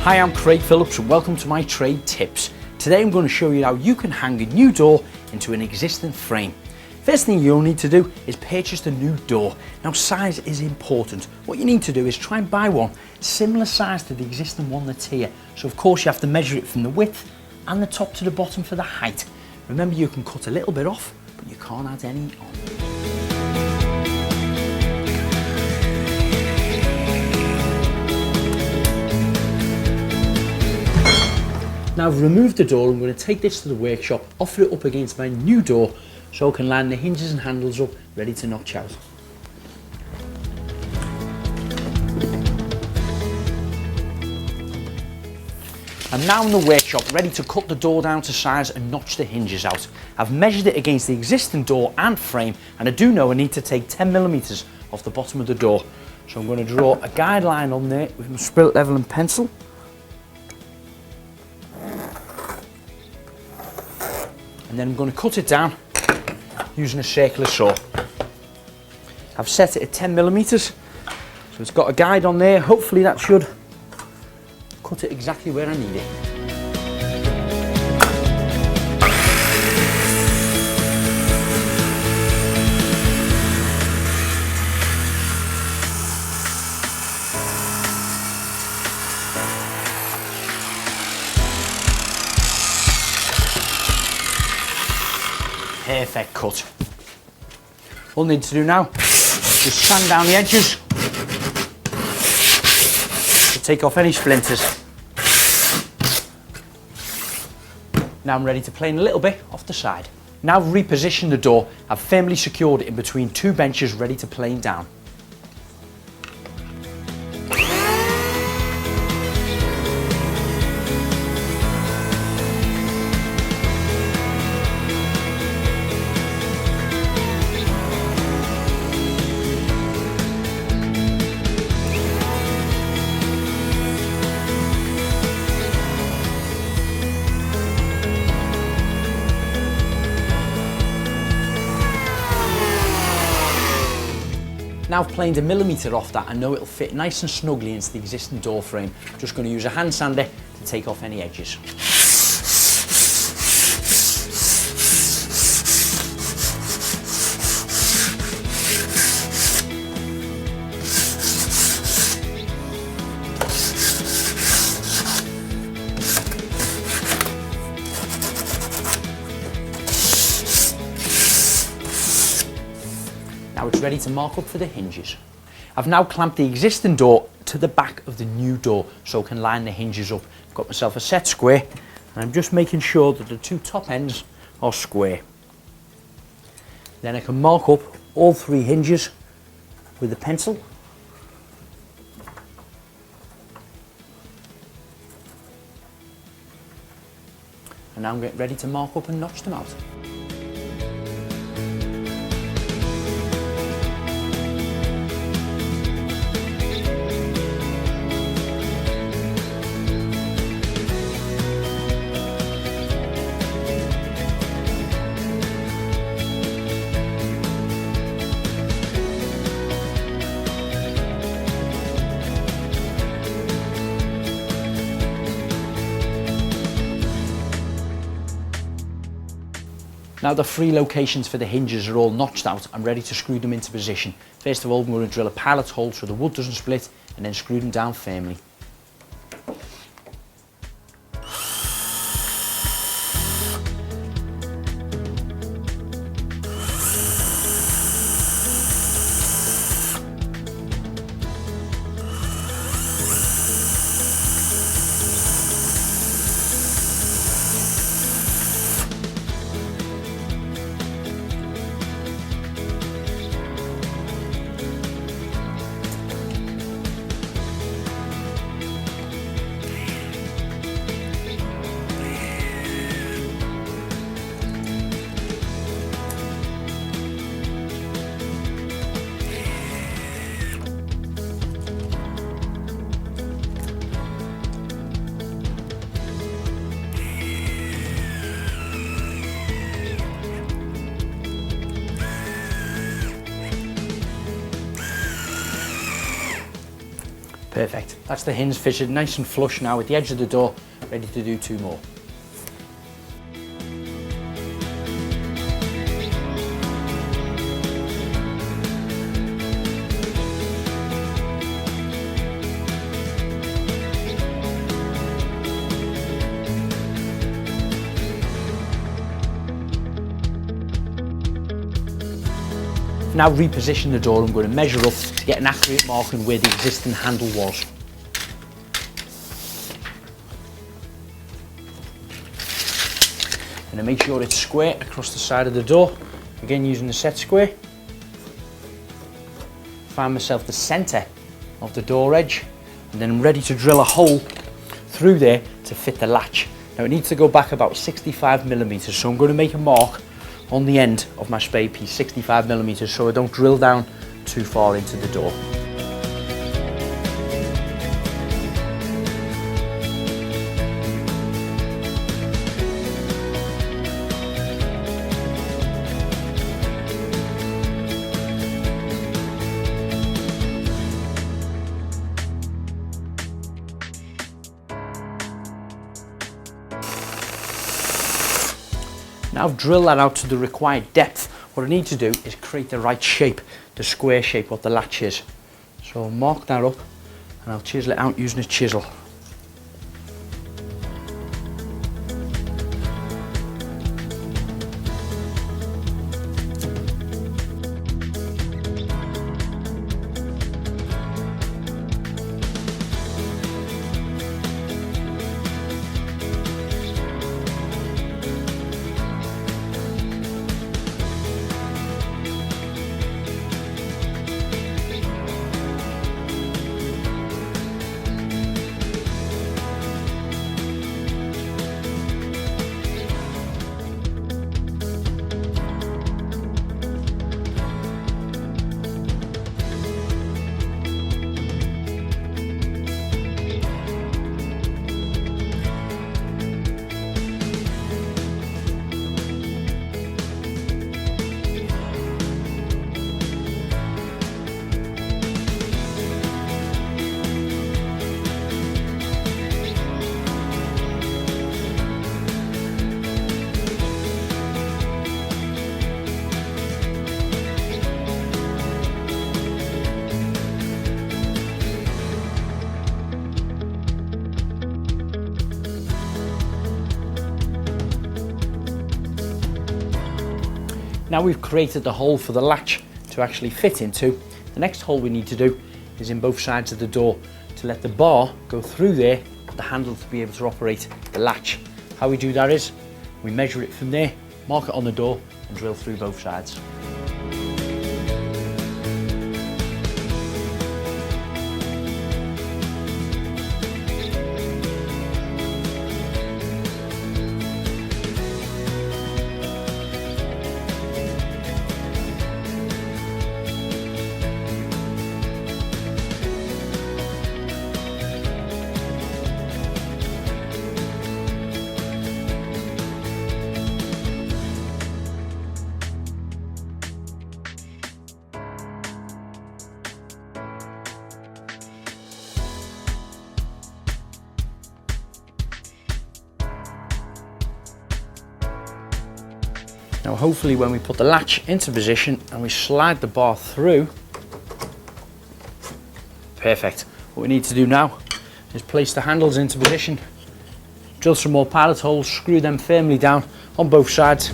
Hi, I'm Craig Phillips and welcome to my trade tips. Today I'm going to show you how you can hang a new door into an existing frame. First thing you'll need to do is purchase the new door. Now size is important. What you need to do is try and buy one similar size to the existing one that's here. So of course you have to measure it from the width and the top to the bottom for the height. Remember, you can cut a little bit off, but you can't add any on. Now I've removed the door. I'm going to take this to the workshop, offer it up against my new door so I can line the hinges and handles up, ready to notch out. I'm now in the workshop, ready to cut the door down to size and notch the hinges out. I've measured it against the existing door and frame, and I do know I need to take 10mm off the bottom of the door. So I'm going to draw a guideline on there with my spirit level and pencil. And then I'm going to cut it down using a circular saw. I've set it at 10mm, so it's got a guide on there. Hopefully that should cut it exactly where I need it. Perfect cut. All I need to do now is just sand down the edges to take off any splinters. Now I'm ready to plane a little bit off the side. Now I've repositioned the door. I've firmly secured it in between two benches ready to plane down. Now I've planed 1mm off that, I know it'll fit nice and snugly into the existing door frame. I'm just going to use a hand sander to take off any edges. Now it's ready to mark up for the hinges. I've now clamped the existing door to the back of the new door so I can line the hinges up. I've got myself a set square and I'm just making sure that the two top ends are square. Then I can mark up all three hinges with a pencil. And now I'm getting ready to mark up and notch them out. Now the three locations for the hinges are all notched out, I'm ready to screw them into position. First of all, I'm going to drill a pilot hole so the wood doesn't split and then screw them down firmly. Perfect. That's the hinge fitted nice and flush now at the edge of the door, ready to do 2 more. Now reposition the door. I'm going to measure up to get an accurate marking where the existing handle was. And then make sure it's square across the side of the door. Again, using the set square. Find myself the centre of the door edge, and then I'm ready to drill a hole through there to fit the latch. Now it needs to go back about 65mm, so I'm going to make a mark on the end of my spade piece, 65mm, so I don't drill down too far into the door. Now I've drilled that out to the required depth. What I need to do is create the right shape, the square shape what the latch is. So I'll mark that up and I'll chisel it out using a chisel. Now we've created the hole for the latch to actually fit into. The next hole we need to do is in both sides of the door to let the bar go through there, the handle to be able to operate the latch. How we do that is we measure it from there, mark it on the door and drill through both sides. Now hopefully when we put the latch into position and we slide the bar through, perfect. What we need to do now is place the handles into position, drill some more pilot holes, screw them firmly down on both sides.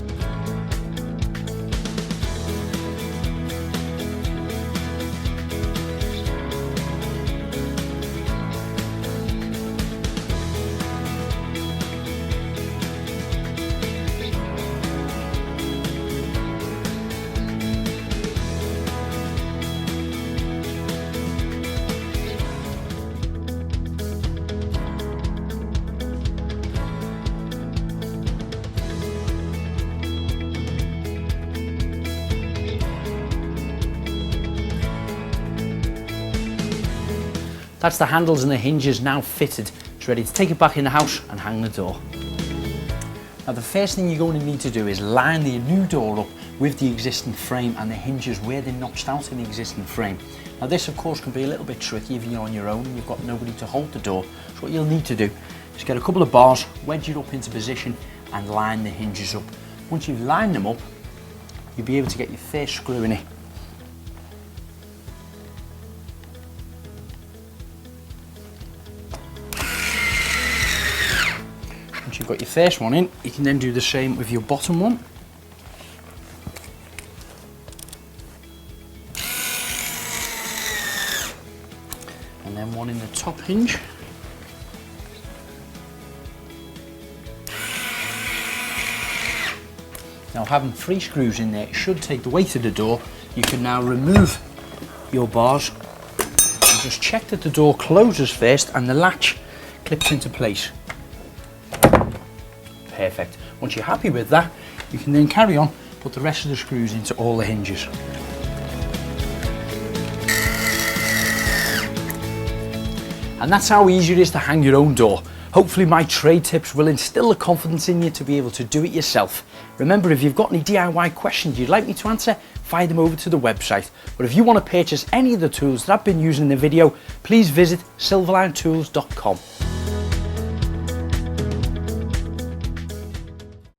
That's the handles and the hinges now fitted. It's ready to take it back in the house and hang the door. Now the first thing you're going to need to do is line the new door up with the existing frame and the hinges where they're notched out in the existing frame. Now this of course can be a little bit tricky if you're on your own and you've got nobody to hold the door. So what you'll need to do is get a couple of bars, wedge it up into position and line the hinges up. Once you've lined them up, you'll be able to get your first screw in it. Once you've got your first one in, you can then do the same with your bottom one. And then one in the top hinge. Now having 3 screws in there should take the weight of the door. You can now remove your bars and just check that the door closes first and the latch clips into place. Perfect. Once you're happy with that, you can then carry on, put the rest of the screws into all the hinges. And that's how easy it is to hang your own door. Hopefully my trade tips will instill the confidence in you to be able to do it yourself. Remember, if you've got any DIY questions you'd like me to answer, fire them over to the website. But if you want to purchase any of the tools that I've been using in the video, please visit silverlinetools.com.